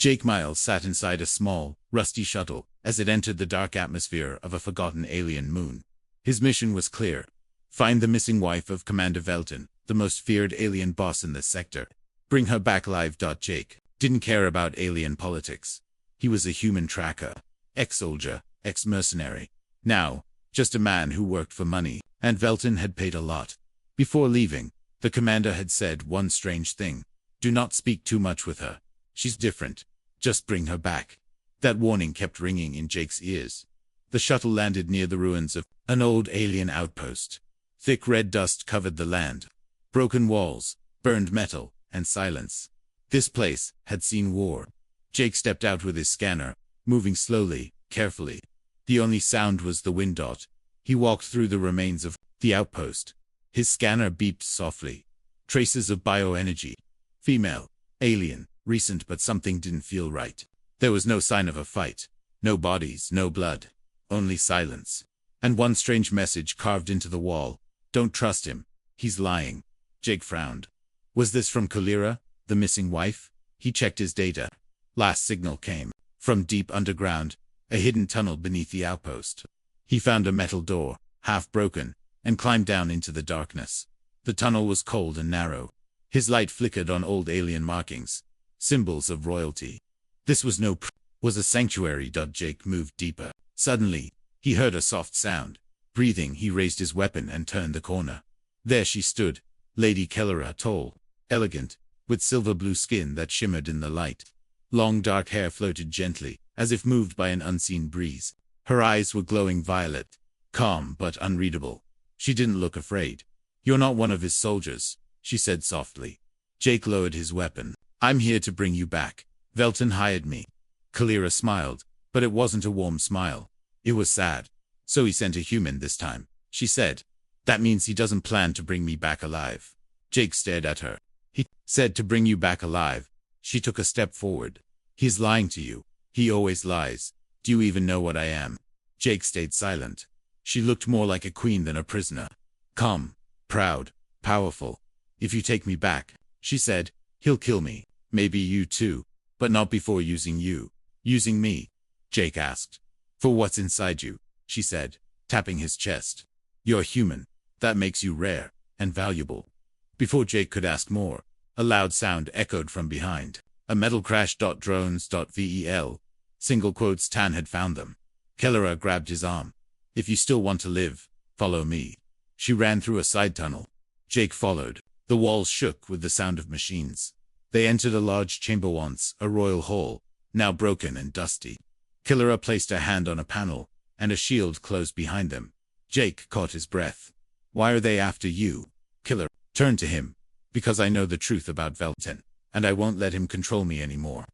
Jake Miles sat inside a small, rusty shuttle as it entered the dark atmosphere of a forgotten alien moon. His mission was clear. Find the missing wife of Commander Velton, the most feared alien boss in this sector. Bring her back alive. Jake didn't care about alien politics. He was a human tracker, ex-soldier, ex-mercenary. Now, just a man who worked for money, and Velton had paid a lot. Before leaving, the commander had said one strange thing. Do not speak too much with her. She's different. Just bring her back. That warning kept ringing in Jake's ears. The shuttle landed near the ruins of an old alien outpost. Thick red dust covered the land. Broken walls, burned metal, and silence. This place had seen war. Jake stepped out with his scanner, moving slowly, carefully. The only sound was the wind. He walked through the remains of the outpost. His scanner beeped softly. Traces of bioenergy. Female. Alien. Recent, but something didn't feel right. There was no sign of a fight. No bodies, no blood. Only silence. And one strange message carved into the wall. Don't trust him. He's lying. Jake frowned. Was this from Kalira, the missing wife? He checked his data. Last signal came from deep underground, a hidden tunnel beneath the outpost. He found a metal door, half broken, and climbed down into the darkness. The tunnel was cold and narrow. His light flickered on old alien markings, symbols of royalty. This was was a sanctuary. Jake moved deeper. Suddenly, he heard a soft sound. Breathing, he raised his weapon and turned the corner. There she stood, Lady Kelleher, tall, elegant, with silver blue skin that shimmered in the light. Long dark hair floated gently, as if moved by an unseen breeze. Her eyes were glowing violet, calm but unreadable. She didn't look afraid. You're not one of his soldiers, she said softly. Jake lowered his weapon. I'm here to bring you back. Velton hired me. Kalira smiled, but it wasn't a warm smile. It was sad. So he sent a human this time, she said. That means he doesn't plan to bring me back alive. Jake stared at her. He said to bring you back alive. She took a step forward. He's lying to you. He always lies. Do you even know what I am? Jake stayed silent. She looked more like a queen than a prisoner. Calm, proud, powerful. If you take me back, she said, he'll kill me. Maybe you too, but not before using you. Using me? Jake asked. For what's inside you, she said, tapping his chest. You're human. That makes you rare and valuable. Before Jake could ask more, a loud sound echoed from behind. A metal crash. Drones.vel. Single quotes. Tan had found them. Kelleher grabbed his arm. If you still want to live, follow me. She ran through a side tunnel. Jake followed. The walls shook with the sound of machines. They entered a large chamber, once a royal hall, now broken and dusty. Kelleher placed a hand on a panel, and a shield closed behind them. Jake caught his breath. Why are they after you? Kelleher turned to him. Because I know the truth about Velton, and I won't let him control me anymore.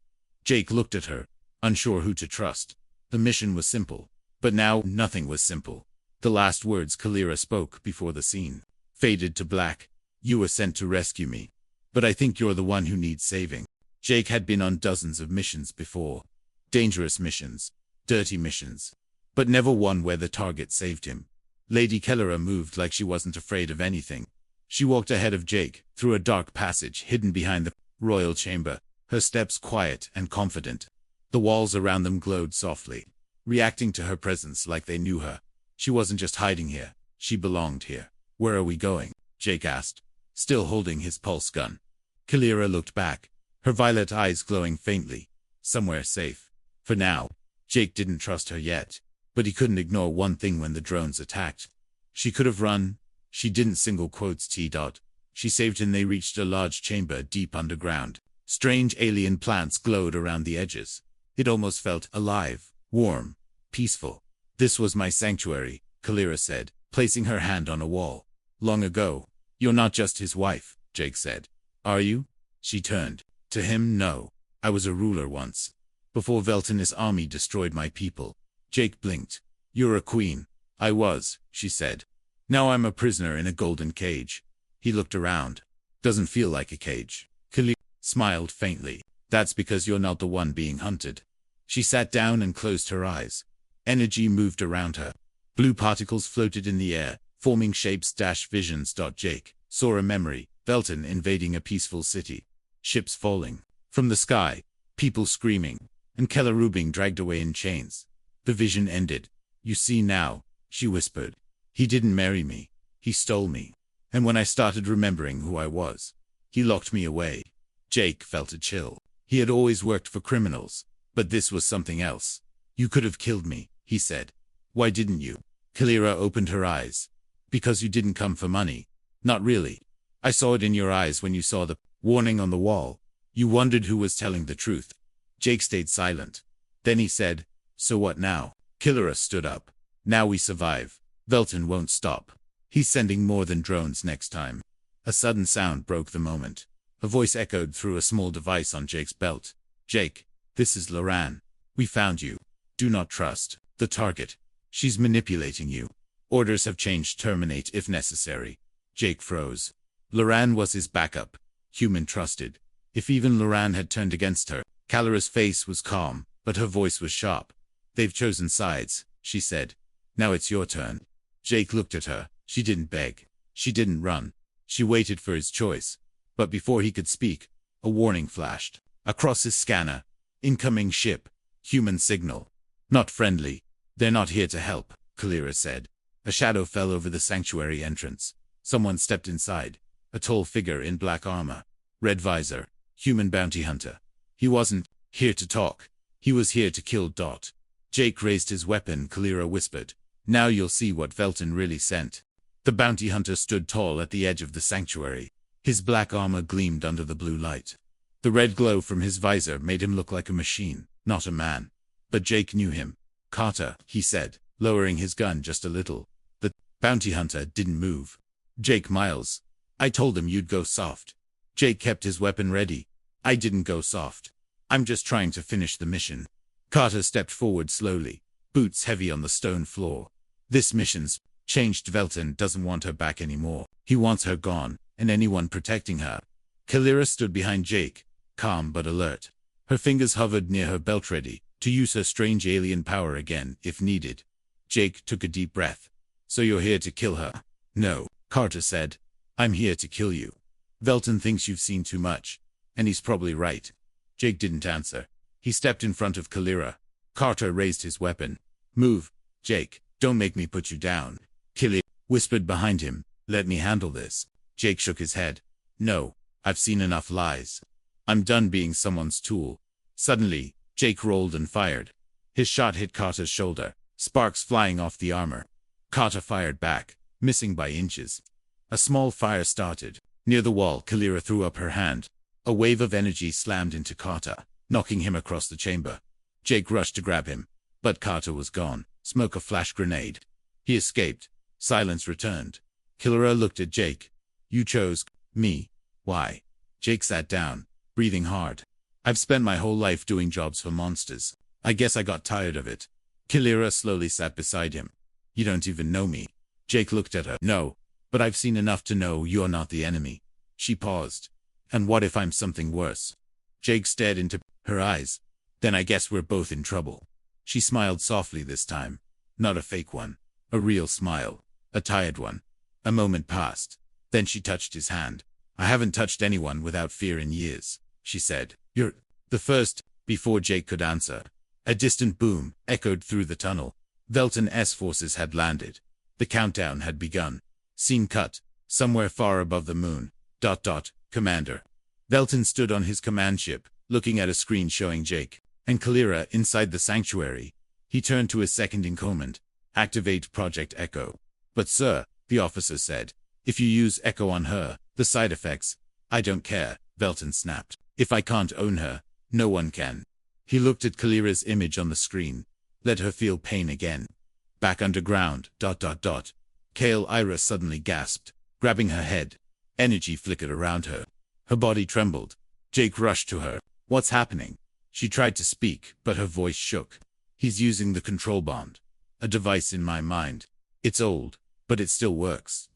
Jake looked at her, unsure who to trust. The mission was simple, but now nothing was simple. The last words Kalira spoke before the scene faded to black. You were sent to rescue me, but I think you're the one who needs saving. Jake had been on dozens of missions before. Dangerous missions, dirty missions, but never one where the target saved him. Lady Kelleher moved like she wasn't afraid of anything. She walked ahead of Jake, through a dark passage hidden behind the royal chamber, her steps quiet and confident. The walls around them glowed softly, reacting to her presence like they knew her. She wasn't just hiding here, she belonged here. Where are we going? Jake asked, still holding his pulse gun. Kalira looked back, her violet eyes glowing faintly. Somewhere safe. For now. Jake didn't trust her yet, but he couldn't ignore one thing when the drones attacked. She could have run. She didn't. Single quotes. She saved him. They reached a large chamber deep underground. Strange alien plants glowed around the edges. It almost felt alive, warm, peaceful. This was my sanctuary, Kalira said, placing her hand on a wall. Long ago. You're not just his wife, Jake said. Are you? She turned. To him, no. I was a ruler once. Before Velton's army destroyed my people. Jake blinked. You're a queen. I was, she said. Now I'm a prisoner in a golden cage. He looked around. Doesn't feel like a cage. Kalira smiled faintly. That's because you're not the one being hunted. She sat down and closed her eyes. Energy moved around her. Blue particles floated in the air, forming shapes. Visions. Jake saw a memory. Velton invading a peaceful city. Ships falling. From the sky. people screaming, and Kelleru being dragged away in chains. The vision ended. You see now, she whispered. He didn't marry me. He stole me. And when I started remembering who I was, he locked me away. Jake felt a chill. He had always worked for criminals, but this was something else. You could have killed me, he said. Why didn't you? Kalira opened her eyes. Because you didn't come for money. Not really. I saw it in your eyes when you saw the warning on the wall. You wondered who was telling the truth. Jake stayed silent. Then he said, so what now? Kalira stood up. Now we survive. Velton won't stop. He's sending more than drones next time. A sudden sound broke the moment. A voice echoed through a small device on Jake's belt. Jake, this is Loran. We found you. Do not trust the target. She's manipulating you. Orders have changed. Terminate if necessary. Jake froze. Loran was his backup. Human trusted. If even Loran had turned against her. Kalira's face was calm, but her voice was sharp. They've chosen sides, she said. Now it's your turn. Jake looked at her. She didn't beg. She didn't run. She waited for his choice. But before he could speak, a warning flashed. Across his scanner. Incoming ship. Human signal. Not friendly. They're not here to help, Kalira said. A shadow fell over the sanctuary entrance. Someone stepped inside. A tall figure in black armor. Red visor. Human bounty hunter. He wasn't here to talk. He was here to kill. Jake raised his weapon. Kalira whispered. Now you'll see what Velton really sent. The bounty hunter stood tall at the edge of the sanctuary. His black armor gleamed under the blue light. The red glow from his visor made him look like a machine, not a man. But Jake knew him. Carter, he said, lowering his gun just a little. The bounty hunter didn't move. Jake Miles. I told him you'd go soft. Jake kept his weapon ready. I didn't go soft. I'm just trying to finish the mission. Carter stepped forward slowly, boots heavy on the stone floor. This mission's changed. Velton doesn't want her back anymore. He wants her gone, and anyone protecting her. Kalira stood behind Jake, calm but alert. Her fingers hovered near her belt, ready to use her strange alien power again if needed. Jake took a deep breath. So you're here to kill her? No, Carter said. I'm here to kill you. Velton thinks you've seen too much. And he's probably right. Jake didn't answer. He stepped in front of Kalira. Carter raised his weapon. Move, Jake. Don't make me put you down. Kalira whispered behind him. Let me handle this. Jake shook his head. No, I've seen enough lies. I'm done being someone's tool. Suddenly, Jake rolled and fired. His shot hit Carter's shoulder, sparks flying off the armor. Carter fired back, missing by inches. A small fire started. Near the wall, Kalira threw up her hand. A wave of energy slammed into Carter, knocking him across the chamber. Jake rushed to grab him, but Carter was gone. Smoke a flash grenade. He escaped. Silence returned. Kalira looked at Jake. You chose me. Why? Jake sat down, breathing hard. I've spent my whole life doing jobs for monsters. I guess I got tired of it. Kalira slowly sat beside him. You don't even know me. Jake looked at her. No, but I've seen enough to know you're not the enemy. She paused. And what if I'm something worse? Jake stared into her eyes. Then I guess we're both in trouble. She smiled softly this time. Not a fake one. A real smile. A tired one. A moment passed. Then she touched his hand. I haven't touched anyone without fear in years, she said. You're the first. Before Jake could answer, a distant boom echoed through the tunnel. Velton's forces had landed. The countdown had begun. Scene cut. Somewhere far above the moon. Commander. Velton stood on his command ship, looking at a screen showing Jake and Kalira inside the sanctuary. He turned to his second in command. Activate Project Echo. But sir, the officer said, if you use Echo on her, the side effects. I don't care, Velton snapped. If I can't own her, no one can. He looked at Kalira's image on the screen. Let her feel pain again. Back underground. Kale Ira suddenly gasped, grabbing her head. Energy flickered around her. Her body trembled. Jake rushed to her. What's happening? She tried to speak, but her voice shook. He's using the control bond. A device in my mind. It's old, but it still works.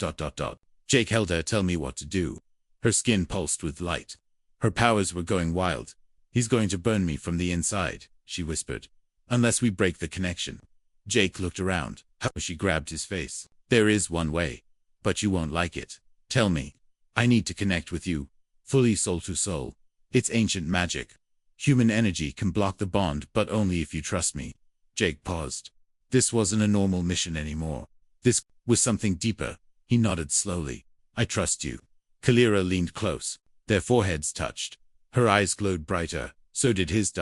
Jake held her. Tell me what to do. Her skin pulsed with light. Her powers were going wild. He's going to burn me from the inside, she whispered. Unless we break the connection. Jake looked around. How? She grabbed his face. There is one way. But you won't like it. Tell me. I need to connect with you. Fully soul to soul. It's ancient magic. Human energy can block the bond, but only if you trust me. Jake paused. This wasn't a normal mission anymore. This was something deeper. He nodded slowly. I trust you. Kalira leaned close. Their foreheads touched. Her eyes glowed brighter. So did his.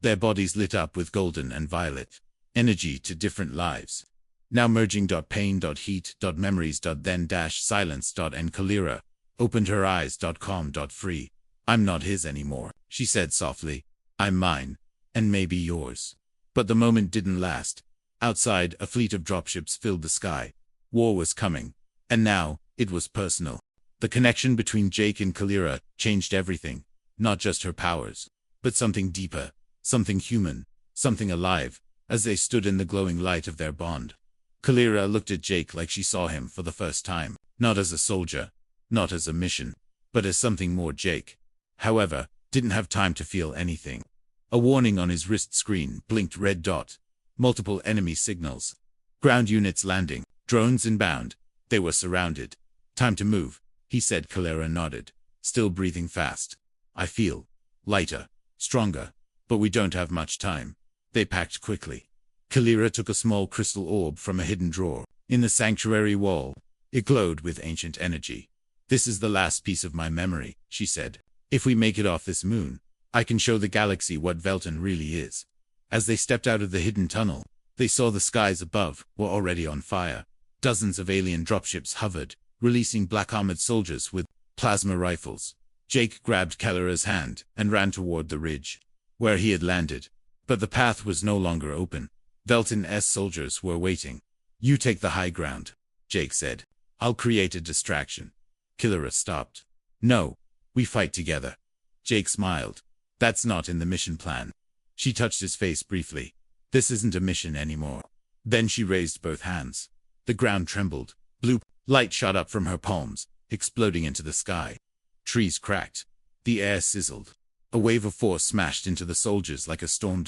Their bodies lit up with golden and violet energy to different lives. Now merging. Pain. Heat. Memories. Then silence. And Kalira opened her eyes. Calm. Free. I'm not his anymore, she said softly. I'm mine. And maybe yours. But the moment didn't last. Outside, a fleet of dropships filled the sky. War was coming. And now, it was personal. The connection between Jake and Kalira changed everything. Not just her powers, but something deeper, something human, something alive, as they stood in the glowing light of their bond. Kalira looked at Jake like she saw him for the first time, not as a soldier, not as a mission, but as something more. Jake, however, didn't have time to feel anything. A warning on his wrist screen blinked red. Multiple enemy signals. Ground units landing, drones inbound. They were surrounded. Time to move, he said. Kalira nodded, still breathing fast. I feel lighter, stronger, but we don't have much time. They packed quickly. Kalira took a small crystal orb from a hidden drawer in the sanctuary wall. It glowed with ancient energy. This is the last piece of my memory, she said. If we make it off this moon, I can show the galaxy what Velton really is. As they stepped out of the hidden tunnel, they saw the skies above were already on fire. Dozens of alien dropships hovered, releasing black-armored soldiers with plasma rifles. Jake grabbed Kalira's hand and ran toward the ridge, where he had landed. But the path was no longer open. Velton's soldiers were waiting. You take the high ground, Jake said. I'll create a distraction. Kalira stopped. No, we fight together. Jake smiled. That's not in the mission plan. She touched his face briefly. This isn't a mission anymore. Then she raised both hands. The ground trembled. Blue light shot up from her palms, exploding into the sky. Trees cracked. The air sizzled. A wave of force smashed into the soldiers like a storm.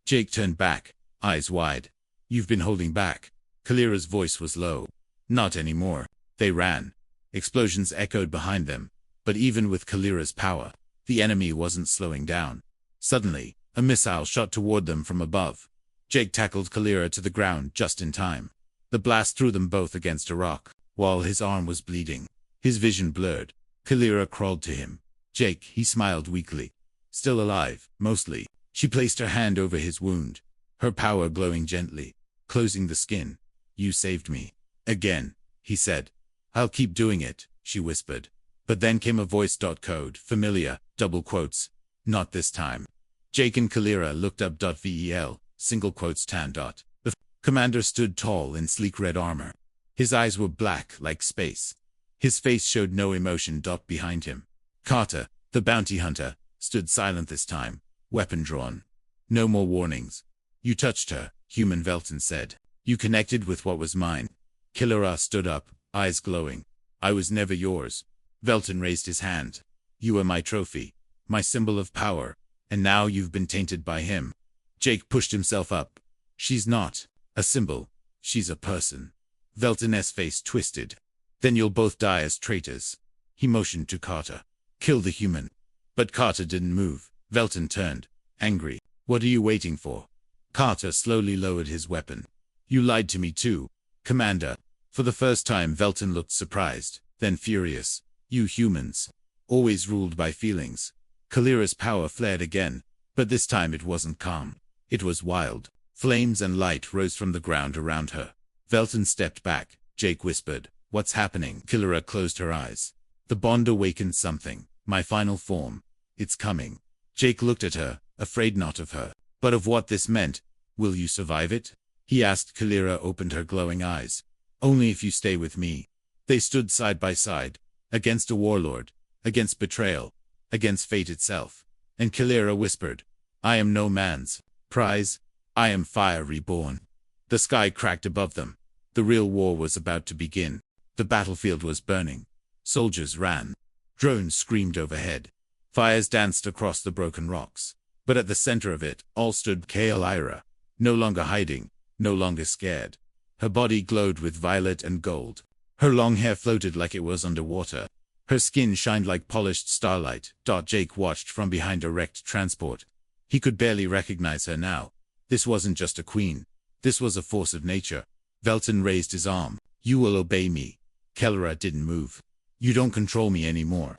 Jake turned back, eyes wide. You've been holding back. Kalira's voice was low. Not anymore. They ran. Explosions echoed behind them. But even with Kalira's power, the enemy wasn't slowing down. Suddenly, a missile shot toward them from above. Jake tackled Kalira to the ground just in time. The blast threw them both against a rock, while his arm was bleeding. His vision blurred. Kalira crawled to him. Jake, he smiled weakly. Still alive, mostly. She placed her hand over his wound, her power glowing gently, closing the skin. You saved me. Again, he said. I'll keep doing it, she whispered. But then came a voice. Code, familiar, double quotes. Not this time. Jake and Kalira looked up. Vel, single quotes tan. The commander stood tall in sleek red armor. His eyes were black like space. His face showed no emotion. Behind him, Carter, the bounty hunter, stood silent this time, weapon drawn. No more warnings. You touched her, human, Velton said. You connected with what was mine. Kalira stood up, eyes glowing. I was never yours. Velton raised his hand. You were my trophy, my symbol of power, and now you've been tainted by him. Jake pushed himself up. She's not a symbol. She's a person. Velton's face twisted. Then you'll both die as traitors. He motioned to Carter. Kill the human. But Carter didn't move. Velton turned, angry. What are you waiting for? Carter slowly lowered his weapon. You lied to me too, Commander. For the first time Velton looked surprised, then furious. You humans, always ruled by feelings. Kalira's power flared again, but this time it wasn't calm. It was wild. Flames and light rose from the ground around her. Velton stepped back. Jake whispered, "What's happening?" Kalira closed her eyes. The bond awakened something. My final form. It's coming. Jake looked at her, afraid not of her, but of what this meant. Will you survive it? He asked. Kalira opened her glowing eyes. Only if you stay with me. They stood side by side, against a warlord, against betrayal, against fate itself. And Kalira whispered, I am no man's prize. I am fire reborn. The sky cracked above them. The real war was about to begin. The battlefield was burning. Soldiers ran. Drones screamed overhead. Fires danced across the broken rocks. But at the center of it all stood Kalira, no longer hiding, no longer scared. Her body glowed with violet and gold. Her long hair floated like it was underwater. Her skin shined like polished starlight. Jake watched from behind a wrecked transport. He could barely recognize her now. This wasn't just a queen. This was a force of nature. Velton raised his arm. You will obey me. Kelleher didn't move. You don't control me anymore.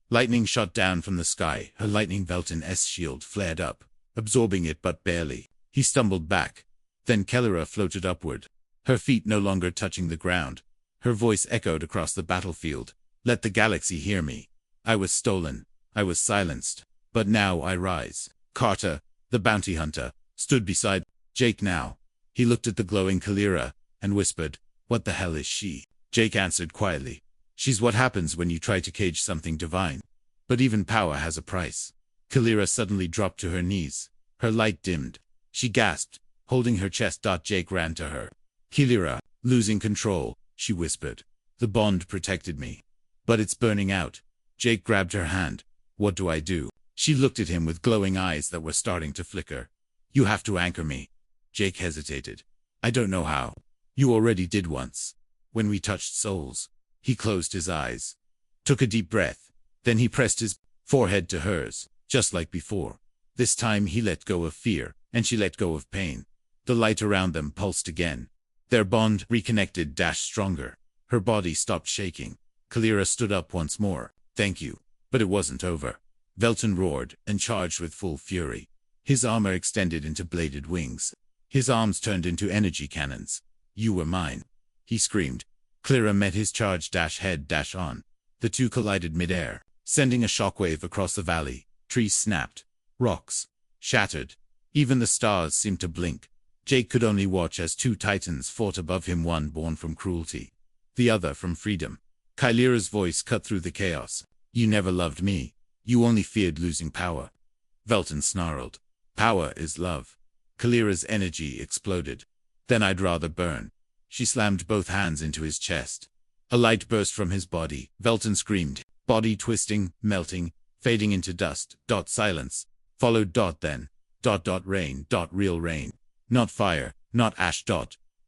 Lightning shot down from the sky. Her lightning Velton's shield flared up, absorbing it but barely. He stumbled back. Then Kelleher floated upward, her feet no longer touching the ground. Her voice echoed across the battlefield. Let the galaxy hear me. I was stolen. I was silenced. But now I rise. Carter, the bounty hunter, stood beside Jake now. He looked at the glowing Kelleher and whispered, "What the hell is she?" Jake answered quietly, "She's what happens when you try to cage something divine. But even power has a price." Kelleher suddenly dropped to her knees. Her light dimmed. She gasped, holding her chest. Jake ran to her. "Kelleher, losing control," she whispered. "The bond protected me. But it's burning out." Jake grabbed her hand. "What do I do?" She looked at him with glowing eyes that were starting to flicker. "You have to anchor me." Jake hesitated. "I don't know how." "You already did once. When we touched souls." He closed his eyes, took a deep breath. Then he pressed his forehead to hers, just like before. This time he let go of fear, and she let go of pain. The light around them pulsed again. Their bond reconnected, stronger. Her body stopped shaking. Kelleher stood up once more. "Thank you." But it wasn't over. Velton roared and charged with full fury. His armor extended into bladed wings. His arms turned into energy cannons. "You were mine," he screamed. Kelleher met his charge, head on. The two collided midair, sending a shockwave across the valley. Trees snapped. Rocks shattered. Even the stars seemed to blink. Jake could only watch as two titans fought above him, one born from cruelty, the other from freedom. Kelleher's voice cut through the chaos. "You never loved me. You only feared losing power." Velton snarled. "Power is love." Kelleher's energy exploded. "Then I'd rather burn." She slammed both hands into his chest. A light burst from his body. Velton screamed, body twisting, melting, fading into dust. Silence. Followed then. Rain. Real rain. Not fire, not ash.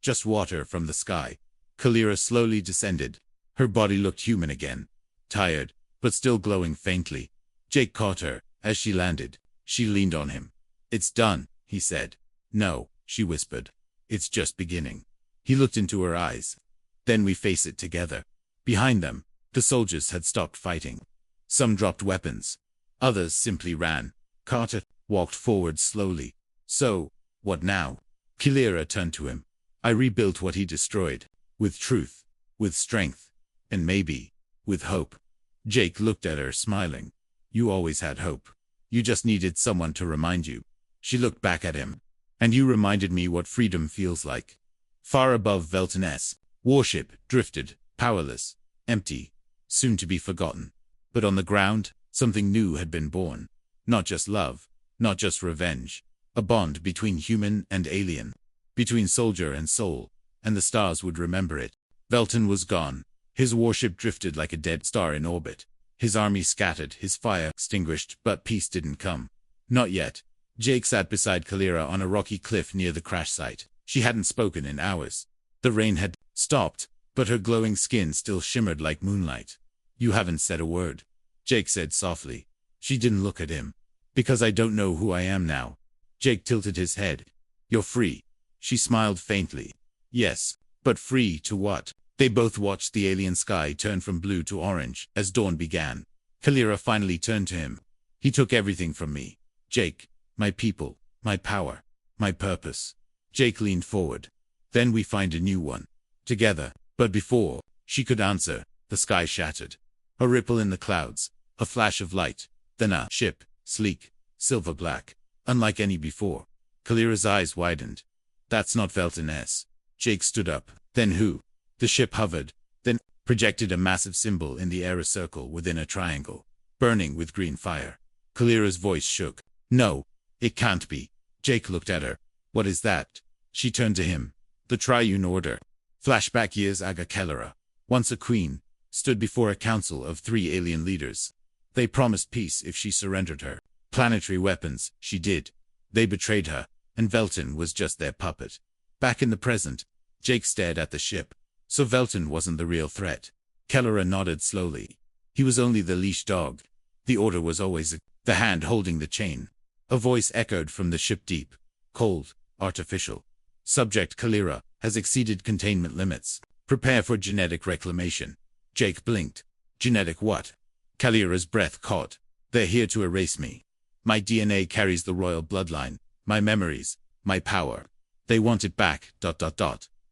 Just water from the sky. Kelleher slowly descended. Her body looked human again. Tired, but still glowing faintly. Jake caught her as she landed. She leaned on him. "It's done," he said. "No," she whispered. "It's just beginning." He looked into her eyes. "Then we face it together." Behind them, the soldiers had stopped fighting. Some dropped weapons. Others simply ran. Carter walked forward slowly. "So, what now?" Kelleher turned to him. "I rebuilt what he destroyed. With truth. With strength. And maybe, with hope." Jake looked at her, smiling. "You always had hope. You just needed someone to remind you." She looked back at him. "And you reminded me what freedom feels like." Far above Velton's warship drifted, powerless, empty, soon to be forgotten. But on the ground, something new had been born. Not just love, not just revenge. A bond between human and alien. Between soldier and soul. And the stars would remember it. Velton was gone. His warship drifted like a dead star in orbit. His army scattered, his fire extinguished, but peace didn't come. Not yet. Jake sat beside Kelleher on a rocky cliff near the crash site. She hadn't spoken in hours. The rain had stopped, but her glowing skin still shimmered like moonlight. "You haven't said a word," Jake said softly. She didn't look at him. "Because I don't know who I am now." Jake tilted his head. "You're free." She smiled faintly. "Yes, but free to what?" They both watched the alien sky turn from blue to orange as dawn began. Kelleher finally turned to him. "He took everything from me, Jake. My people, my power, my purpose." Jake leaned forward. "Then we find a new one. Together." But before she could answer, the sky shattered. A ripple in the clouds, a flash of light, then a ship, sleek, silver black, unlike any before. Kelleher's eyes widened. "That's not Velton's." Jake stood up. "Then who?" The ship hovered, then projected a massive symbol in the air, a circle within a triangle, burning with green fire. Kelleher's voice shook. "No, it can't be." Jake looked at her. "What is that?" She turned to him. "The Triune Order." Flashback years. Aga Kelleher, once a queen, stood before a council of 3 alien leaders. They promised peace if she surrendered her planetary weapons. She did. They betrayed her, and Velton was just their puppet. Back in the present, Jake stared at the ship. So Velton wasn't the real threat. Kelleher nodded slowly. He was only the leash dog. The order was always the hand holding the chain. A voice echoed from the ship deep, cold, artificial. Subject Kalira has exceeded containment limits. Prepare for genetic reclamation. Jake blinked. Genetic what? Kalira's breath caught. They're here to erase me. My DNA carries the royal bloodline, my memories, my power. They want it back,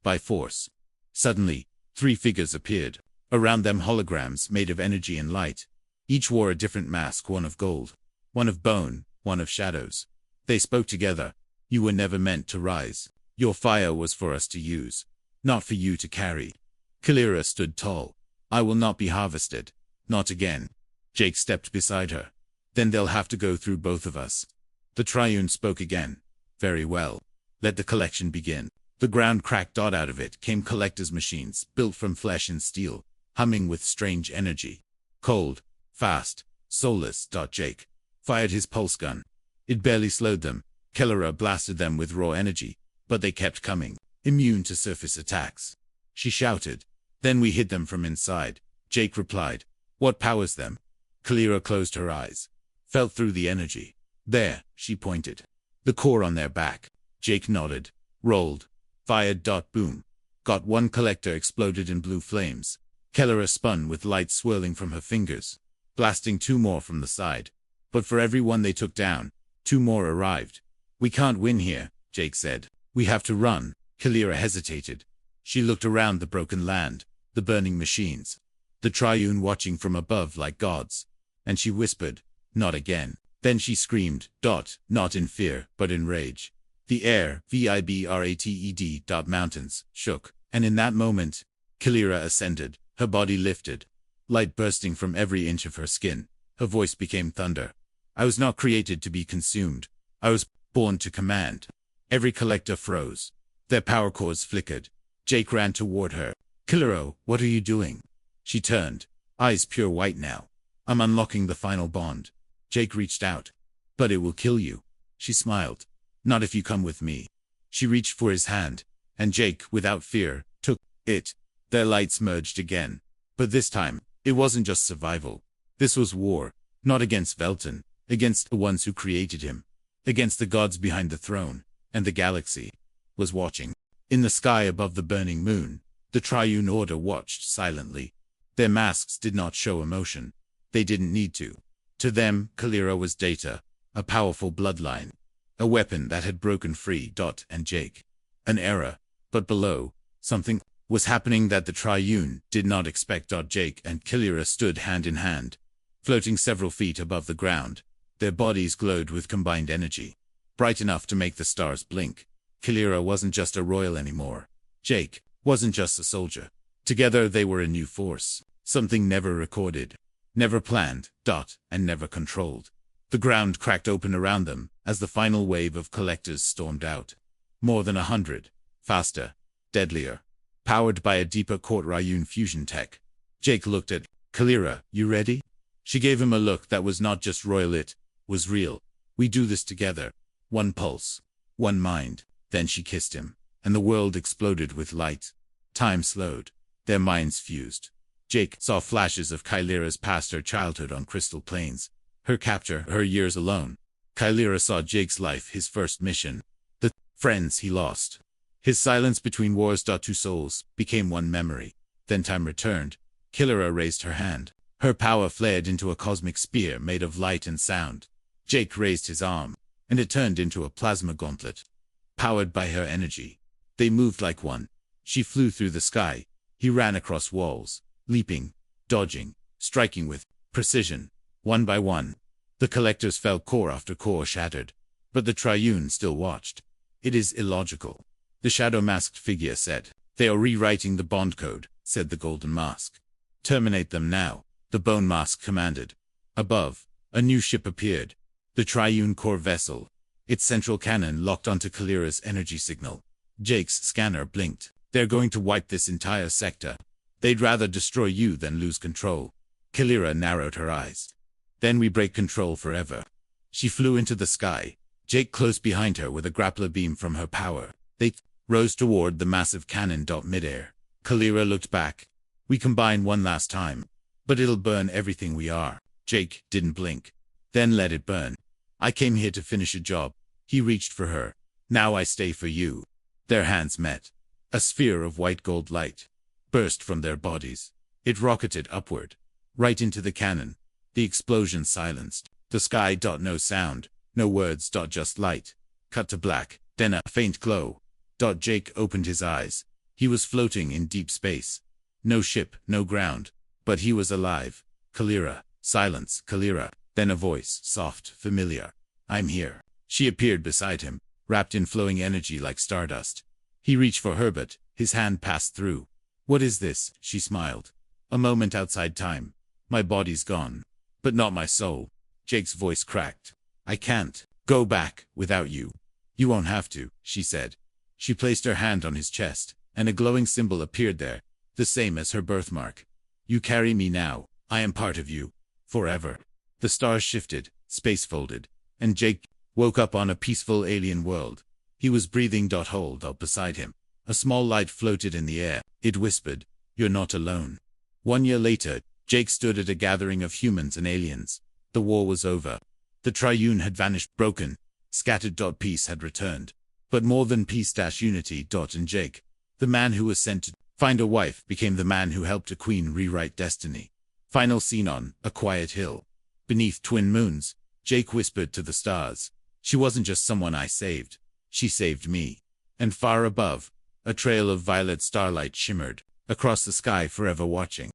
by force. Suddenly, 3 figures appeared. Around them holograms made of energy and light. Each wore a different mask, one of gold, one of bone, one of shadows. They spoke together. You were never meant to rise. Your fire was for us to use, not for you to carry. Kalira stood tall. I will not be harvested. Not again. Jake stepped beside her. Then they'll have to go through both of us. The Triune spoke again. Very well. Let the collection begin. The ground cracked. Out of it came collector's machines, built from flesh and steel, humming with strange energy. Cold, fast, soulless. Jake fired his pulse gun. It barely slowed them. Kalira blasted them with raw energy, but they kept coming, immune to surface attacks. She shouted. Then we hit them from inside. Jake replied. What powers them? Kalira closed her eyes. Felt through the energy. There, she pointed. The core on their back. Jake nodded. Rolled. Fired. Boom. Got one. Collector exploded in blue flames. Kalira spun with light swirling from her fingers, blasting 2 more from the side. But for every one they took down, 2 more arrived. We can't win here, Jake said. We have to run. Kalira hesitated. She looked around the broken land, the burning machines, the Triune watching from above like gods. And she whispered, not again. Then she screamed, not in fear, but in rage. The air, vibrated. Mountains, shook. And in that moment, Kalira ascended, her body lifted, light bursting from every inch of her skin. Her voice became thunder. I was not created to be consumed. I was born to command. Every collector froze. Their power cores flickered. Jake ran toward her. Kalira, what are you doing? She turned, eyes pure white now. I'm unlocking the final bond. Jake reached out. But it will kill you. She smiled. Not if you come with me. She reached for his hand, and Jake, without fear, took it. Their lights merged again. But this time, it wasn't just survival. This was war, not against Velton, against the ones who created him, against the gods behind the throne, and the galaxy was watching. In the sky above the burning moon, the Triune Order watched silently. Their masks did not show emotion. They didn't need to. To them, Kalira was data, a powerful bloodline, a weapon that had broken free. And Jake, an era. But below, something was happening that the Triune did not expect. Jake and Kalira stood hand in hand, floating several feet above the ground. Their bodies glowed with combined energy, bright enough to make the stars blink. Kalira wasn't just a royal anymore. Jake wasn't just a soldier. Together they were a new force, something never recorded, never planned, and never controlled. The ground cracked open around them as the final wave of collectors stormed out. More than 100, faster, deadlier, powered by a deeper Triune fusion tech. Jake looked at Kalira. You ready? She gave him a look that was not just royal, it was real. We do this together. One pulse, one mind. Then she kissed him, and the world exploded with light. Time slowed. Their minds fused. Jake saw flashes of Kalira's past, her childhood on crystal plains, her capture, her years alone. Kalira saw Jake's life, his first mission, the friends he lost. His silence between wars. 2 souls became one memory. Then time returned. Kalira raised her hand. Her power flared into a cosmic spear made of light and sound. Jake raised his arm, and it turned into a plasma gauntlet, powered by her energy. They moved like one. She flew through the sky. He ran across walls, leaping, dodging, striking with precision. One by one, the collectors fell, core after core shattered. But the Triune still watched. It is illogical, the shadow-masked figure said. They are rewriting the bond code, said the golden mask. Terminate them now, the bone mask commanded. Above, a new ship appeared. The Triune core vessel, its central cannon locked onto Kalira's energy signal. Jake's scanner blinked. They're going to wipe this entire sector. They'd rather destroy you than lose control. Kalira narrowed her eyes. Then we break control forever. She flew into the sky, Jake close behind her with a grappler beam from her power. They rose toward the massive cannon. Midair. Kalira looked back. We combine one last time. But it'll burn everything we are. Jake didn't blink. Then let it burn. I came here to finish a job. He reached for her. Now I stay for you. Their hands met. A sphere of white gold light burst from their bodies. It rocketed upward, right into the cannon. The explosion silenced. The sky. No sound, no words. Just light. Cut to black, then a faint glow. Jake opened his eyes. He was floating in deep space. No ship, no ground. But he was alive. Kalira. Silence. Kalira. Then a voice, soft, familiar. I'm here. She appeared beside him, wrapped in flowing energy like stardust. He reached for her, but his hand passed through. What is this? She smiled. A moment outside time. My body's gone. But not my soul. Jake's voice cracked. I can't go back without you. You won't have to, she said. She placed her hand on his chest, and a glowing symbol appeared there, the same as her birthmark. You carry me now. I am part of you. Forever. The stars shifted, space folded, and Jake woke up on a peaceful alien world. He was breathing. Hold up beside him. A small light floated in the air. It whispered, You're not alone. 1 year later, Jake stood at a gathering of humans and aliens. The war was over. The Triune had vanished, broken, scattered. Peace had returned. But more than peace, unity. And Jake, the man who was sent to find a wife, became the man who helped a queen rewrite destiny. Final scene on a quiet hill. Beneath twin moons, Jake whispered to the stars. She wasn't just someone I saved. She saved me. And far above, a trail of violet starlight shimmered across the sky, forever watching.